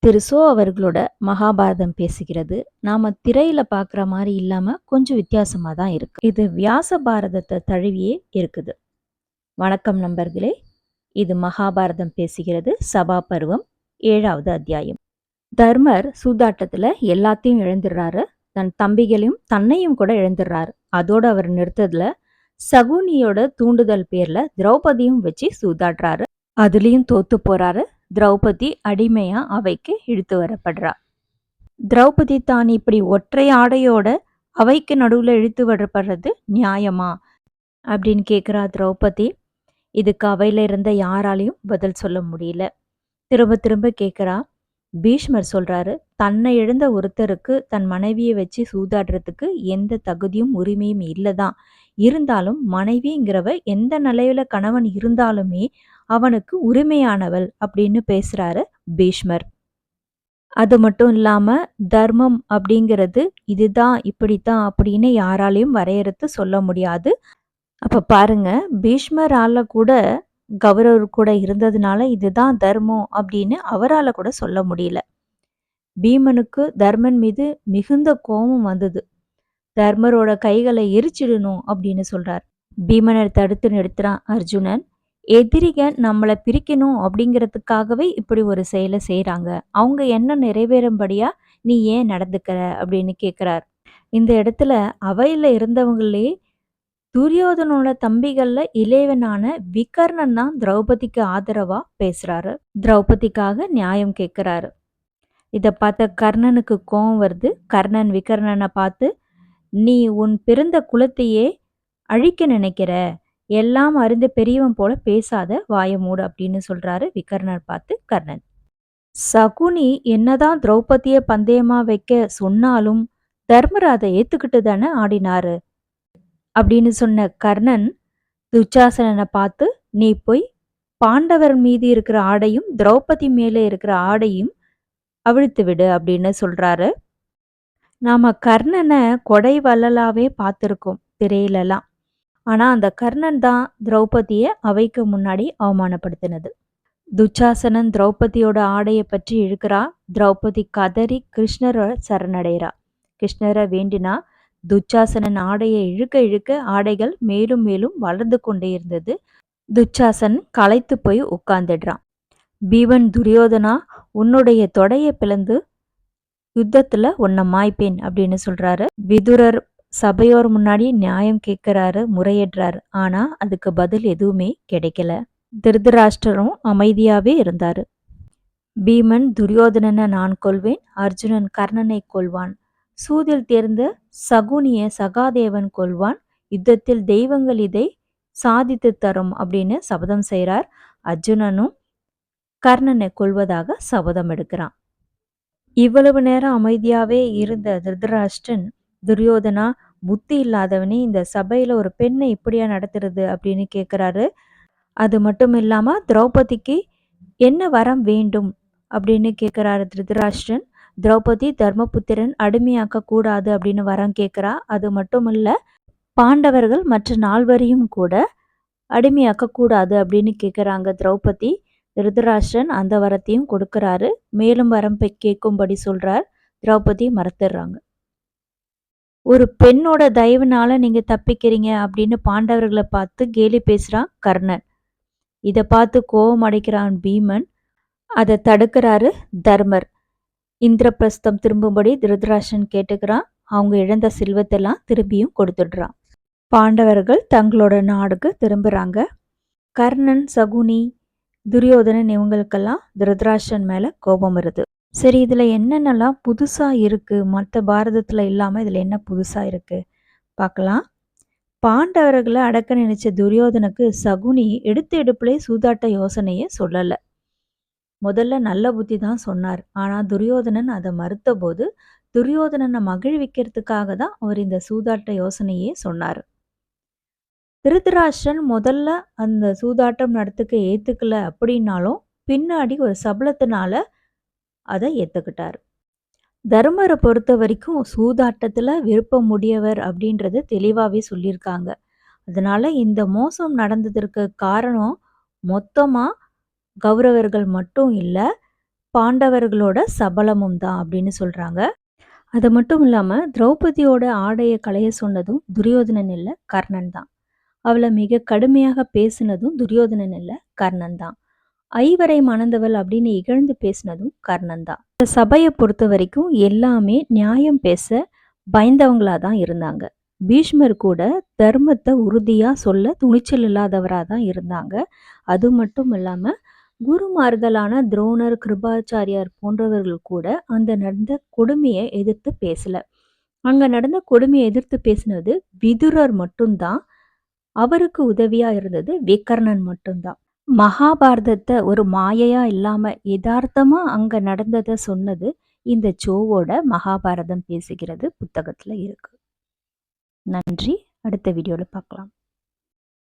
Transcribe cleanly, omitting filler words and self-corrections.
திரு so அவர்களோட மகாபாரதம் பேசுகிறது நாம திரையில பார்க்குற மாதிரி இல்லாம கொஞ்சம் வித்தியாசமா தான் இருக்கு. இது வியாச பாரதத்தை தழுவியே இருக்குது. வணக்கம் நண்பர்களே, இது மகாபாரதம் பேசுகிறது சபா பருவம் 7வது அத்தியாயம். தர்மர் சூதாட்டத்துல எல்லாத்தையும் இழந்துடுறாரு. தன் தம்பிகளையும் தன்னையும் கூட இழந்துடுறாரு. அதோட அவர் நிறுத்ததுல சகுனியோட தூண்டுதல் பேர்ல திரௌபதியும் வச்சு சூதாடுறாரு. அதுலயும் தோத்து போறாரு. திரௌபதி அடிமையா அவைக்கு இழுத்து வரப்படுறா. திரௌபதி தான் இப்படி ஒற்றை ஆடையோட அவைக்கு நடுவுல இழுத்து வரப்படுறது நியாயமா அப்படின்னு கேக்குறா திரௌபதி. இதுக்கு அவையில இருந்த யாராலையும் பதில் சொல்ல முடியல. திரும்ப திரும்ப கேக்குறா. பீஷ்மர் சொல்றாரு, தன்னை இழந்த ஒருத்தருக்கு தன் மனைவியை வச்சு சூதாடுறதுக்கு எந்த தகுதியும் உரிமையும் இல்லதான். இருந்தாலும் மனைவிங்கிறவ எந்த நிலையில கணவன் இருந்தாலுமே அவனுக்கு உரிமையானவள் அப்படின்னு பேசுறாரு பீஷ்மர். அது மட்டும் இல்லாம தர்மம் அப்படிங்கிறது இதுதான் இப்படித்தான் அப்படின்னு யாராலையும் வரையறுத்து சொல்ல முடியாது. அப்ப பாருங்க, பீஷ்மரால கூட கௌரவர் கூட இருந்ததுனால இதுதான் தர்மம் அப்படின்னு அவரால கூட சொல்ல முடியல. பீமனுக்கு தர்மன் மீது மிகுந்த கோபம் வந்தது. தர்மரோட கைகளை எரிச்சிடணும் அப்படின்னு சொல்றார். பீமனை தடுத்து நிறுத்துறான் அர்ஜுனன். எதிரிக நம்மளை பிரிக்கணும் அப்படிங்கிறதுக்காகவே இப்படி ஒரு செயலை செய்கிறாங்க. அவங்க என்ன நிறைவேறும்படியா நீ ஏன் நடந்துக்கிற அப்படின்னு கேட்குறார். இந்த இடத்துல அவையில் இருந்தவங்களே துரியோதனோட தம்பிகள்ல இளையவனான விகர்ணன் தான் திரௌபதிக்கு ஆதரவா பேசுறாரு. திரௌபதிக்காக நியாயம் கேட்குறாரு. இதை பார்த்த கர்ணனுக்கு கோபம் வருது. கர்ணன் விகர்ணனை பார்த்து, நீ உன் பிறந்த குலத்தையே அழிக்க நினைக்கிற, எல்லாம் அறிந்த பெரியவன் போல பேசாத, வாய மூடு அப்படின்னு சொல்றாரு விகர்ணர் பார்த்து கர்ணன். சகுனி என்னதான் திரௌபதியை பந்தயமா வைக்க சொன்னாலும் தர்மர் அதை ஏத்துக்கிட்டு தானே ஆடினாரு அப்படின்னு சொன்ன கர்ணன் துச்சாசனனை பார்த்து, நீ போய் பாண்டவர் மீது இருக்கிற ஆடையும் திரௌபதி மேலே இருக்கிற ஆடையும் அவிழ்த்து விடு அப்படின்னு சொல்றாரு. நாம கர்ணனை கொடை வள்ளலாவே பார்த்துருக்கோம் திரையிலலாம். ஆனா அந்த கர்ணன் தான் திரௌபதியை அவைக்கு முன்னாடி அவமானப்படுத்தினது. துச்சாசனன் திரௌபதியோட ஆடையை பற்றி இழுக்கிறா. திரௌபதி கதறி கிருஷ்ணரை சரணடைகிறா. கிருஷ்ணரை வேண்டினா. துச்சாசனன் ஆடையை இழுக்க இழுக்க ஆடைகள் மேலும் மேலும் வளர்ந்து கொண்டே இருந்தது. துச்சாசன் களைத்து போய் உட்கார்ந்துடுறான். பீமன் துரியோதனா, உன்னுடைய தொடையை பிளந்து யுத்தத்துல உன்னை மாய்ப்பேன் அப்படின்னு சொல்றாரு. விதுரர் சபையோர் முன்னாடி நியாயம் கேட்கிறாரு, முறையிடுறாரு. ஆனா அதுக்கு பதில் எதுவுமே கிடைக்கல. திருதராஷ்டிரரும் அமைதியாவே இருந்தாரு. பீமன் துரியோதனனை நான் கொல்வேன், அர்ஜுனன் கர்ணனை கொல்வான், சூதில் தேர்ந்த சகுனிய சகாதேவன் கொல்வான், யுத்தத்தில் தெய்வங்கள் இதை சாதித்து தரும் அப்படின்னு சபதம் செய்கிறார். அர்ஜுனனும் கர்ணனை கொல்வதாக சபதம் எடுக்கிறான். இவ்வளவு நேரம் அமைதியாவே இருந்த திருதராஷ்டிரன், துரியோதனா புத்தி இல்லாதவனே, இந்த சபையில ஒரு பெண்ணை இப்படியா நடத்துறது அப்படின்னு கேட்குறாரு. அது மட்டும் இல்லாம திரௌபதிக்கு என்ன வரம் வேண்டும் அப்படின்னு கேட்குறாரு திருதராஷ்டிரன். திரௌபதி தர்மபுத்திரன் அடிமையாக்க கூடாது அப்படின்னு வரம் கேட்குறா. அது மட்டும் இல்ல, பாண்டவர்கள் மற்ற 4வரையும் கூட அடிமையாக்க கூடாது அப்படின்னு கேட்குறாங்க திரௌபதி. திருதராஷ்டிரன் அந்த வரத்தையும் கொடுக்கறாரு. மேலும் வரம் கேட்கும்படி சொல்றார். திரௌபதி மறுத்துடுறாங்க. ஒரு பெண்ணோட தயவுனால நீங்க தப்பிக்கிறீங்க அப்படின்னு பாண்டவர்களை பார்த்து கேலி பேசுறான் கர்ணன். இதை பார்த்து கோபம் அடைக்கிறான் பீமன். அதை தடுக்கிறாரு தர்மர். இந்திரபிரஸ்தம் திரும்பும்படி திருதராஷ்டிரன் கேட்டுக்கிறான். அவங்க இழந்த செல்வத்தெல்லாம் திரும்பியும் கொடுத்துடுறான். பாண்டவர்கள் தங்களோட நாடுக்கு திரும்புறாங்க. கர்ணன், சகுனி, துரியோதனன் இவங்களுக்கெல்லாம் திருதராஷ்டிரன் மேல கோபம் வருது. சரி, இதுல என்னென்னலாம் புதுசா இருக்கு, மற்ற பாரதத்துல இல்லாம இதுல என்ன புதுசா இருக்கு பார்க்கலாம். பாண்டவர்களை அடக்க நினைச்ச துரியோதனுக்கு சகுனி எடுத்து எடுப்புலே சூதாட்ட யோசனையை சொல்லல. முதல்ல நல்ல புத்தி தான் சொன்னார். ஆனா துரியோதனன் அதை மறுத்த போது துரியோதனனை மகிழ்விக்கிறதுக்காக தான் அவர் இந்த சூதாட்ட யோசனையே சொன்னார். திருதராஷ்டிரன் முதல்ல அந்த சூதாட்டம் நடத்துக்க ஏத்துக்கல அப்படின்னாலும் பின்னாடி ஒரு சபலத்தினால அதை ஏத்துக்கிட்டார். தர்மரை பொறுத்த வரைக்கும் சூதாட்டத்துல விருப்பம் உடையவர் அப்படின்றது தெளிவாவே சொல்லியிருக்காங்க. அதனால இந்த மோசம் நடந்ததற்கு காரணம் மொத்தமா கௌரவர்கள் மட்டும் இல்ல, பாண்டவர்களோட சபலமும் தான் அப்படின்னு சொல்றாங்க. அது மட்டும் இல்லாம திரௌபதியோட ஆடைய களைய சொன்னதும் துரியோதனன் இல்ல, கர்ணன் தான். அவள மிக கடுமையாக பேசினதும் துரியோதனன் இல்ல, கர்ணன் தான். ஐவரை மணந்தவள் அப்படின்னு இகழ்ந்து பேசினதும் கர்ணன் தான். இந்த சபையை பொறுத்த வரைக்கும் எல்லாமே நியாயம் பேச பயந்தவங்களா தான் இருந்தாங்க. பீஷ்மர் கூட தர்மத்தை உறுதியா சொல்ல துணிச்சல் இல்லாதவரா தான் இருந்தாங்க. அது மட்டும் இல்லாம குருமார்களான துரோணர், கிருபாச்சாரியார் போன்றவர்கள் கூட அந்த நடந்த கொடுமையை எதிர்த்து பேசல. அங்க நடந்த கொடுமையை எதிர்த்து பேசினது விதுரர் மட்டும்தான். அவருக்கு உதவியா இருந்தது விகர்ணன் மட்டும்தான். மகாபாரதத்தை ஒரு மாயையா இல்லாம யதார்த்தமா அங்க நடந்ததை சொன்னது இந்த சோவோட மகாபாரதம் பேசுகிறது புத்தகத்துல இருக்கு. நன்றி. அடுத்த வீடியோல பார்க்கலாம்.